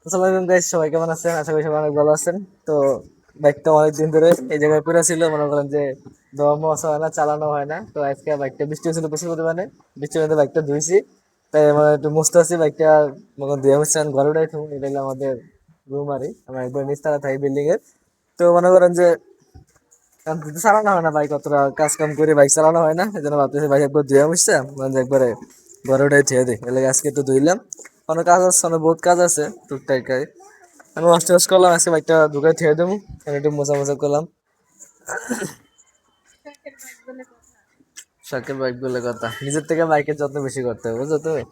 আসসালামু আলাইকুম গাইস, সবাই কেমন আছেন? আশা করি সবাই অনেক ভালো আছেন। তো বাইকটা অনেকদিন ধরে এই জায়গায় পড়ে ছিল, মনে করেন যে দেওয়া মশা হয় না, চালানো হয় না। তো আজকে বাইকটা বৃষ্টি হয়েছিল প্রচুর পরিমাণে, বৃষ্টির মধ্যে বাইকটা ধুইছি। তাই আমার একটু মুছতে আসছি বাইকটা, মনে ধুয়ে মুছছেন ঘরে উঠাই থাকুন। এটা হলো আমাদের রুম, আরই আমরা একবার নিচতলা থাকি বিল্ডিং এর। তো মনে করেন যে এখন তো চালানো হয় না বাইক, অতটা কাজ কাম করে বাইক চালানো হয় না, এই জন্য ভাবতেছি বাইক একবার ধুয়ে মুছছে মানে যে একবারে ঘরে উঠাই থুয়ে দিই। এর লাগে আজকে একটু ধুইলাম। অনেক কাজ আছে, অনেক বহুত কাজ আছে টুকটাক। আমি ওয়াশ টোয়াশ করলাম, আজকে বাইকটা ঢুকে ছেড়ে দেবো। আমি একটু মোছা মোছা করলাম। শখের বাইক বলে কথা, নিজের থেকে বাইকের যত্ন বেশি করতে হবে, বুঝছো তুমি?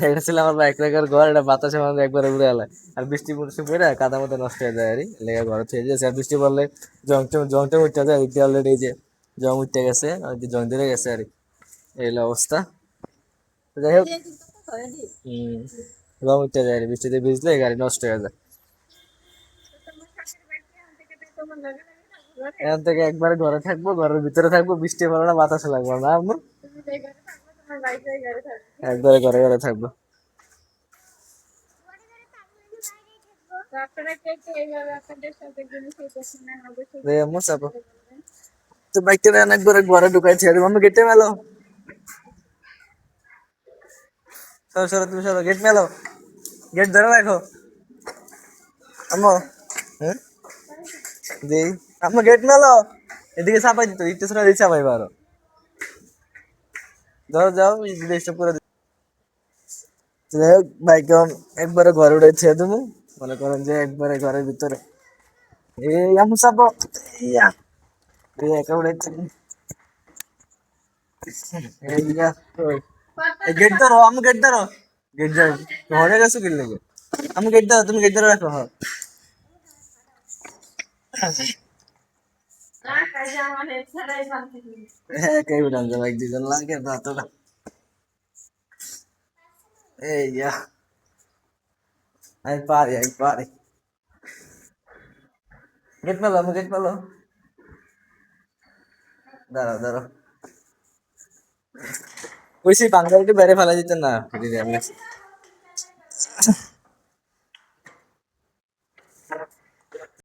এটা ছিল আমার বাইক রাখার ঘর, এটা বাতাসে মানে একবারে উড়ে এলায়। আর বৃষ্টি বৃষ্টি পড়ে কাদা মধ্যে নষ্ট হয়ে যায়, আর লেগে ঘরে ছেড়ে দিয়েছে। আর বৃষ্টি পড়লে জং টং উঠতে যায়, এদিকে অলরেডি এই যে জং উঠতে গেছে, আর কি জং ধরে গেছে আর কি। এই হলো অবস্থা। তো যাই হোক, হম, রং উঠতে যায়, বৃষ্টিতে ভিজলে গাড়ি নষ্ট হয়ে যায়। এখান থেকে একবারে ঘরে থাকবো, ঘরের ভিতরে থাকবো, বৃষ্টি পড়বে না, বাতাসে লাগবে না আম্মু। একবারে ঘরে ঘরে থাকবো। এই আম্মু চাপো। তো বাইকটা একবারে ঘরে ঢুকাই ছেড়ে দেবো। আমি গেটে মেলো, সরো সরো, তুমি সরো, গেট মেলো, গেট ধরে রাখো আম্মু। হ্যাঁ, দিই। আম্মু গেট মেলো, এদিকে চাপাই দিত, ইটটা ছোড়া দিয়ে চাপাই পারো। ধরো যাও, স্টপ করে দিই। যাই হোক, বাইক একবারে ঘরে উঠে ছেড়ে দেবো। মনে করেন যে একবারে ঘরের ভিতরে। এই আম্মু চাপো। ইয়া, এই একা উড়াইছে। এই ইয়া, ওই। এই গেট ধরো আম্মু, গেট ধরো, গেট ধরো। ঘরে গেছো কি লেগে? আমি গেট ধরো, তুমি গেট ধরে রাখো। হ্যাঁ, একাই উঠান যায়, বাইক দুজন লাগে না তোরা। এই ইয়া, আমি পারি, আমি পারি। গেট মেলো, আমি গেট মেলো। দাঁড়াও দাঁড়াও, কইছি বাঙ্গালিটি বেড়ে ফেলা যেত না।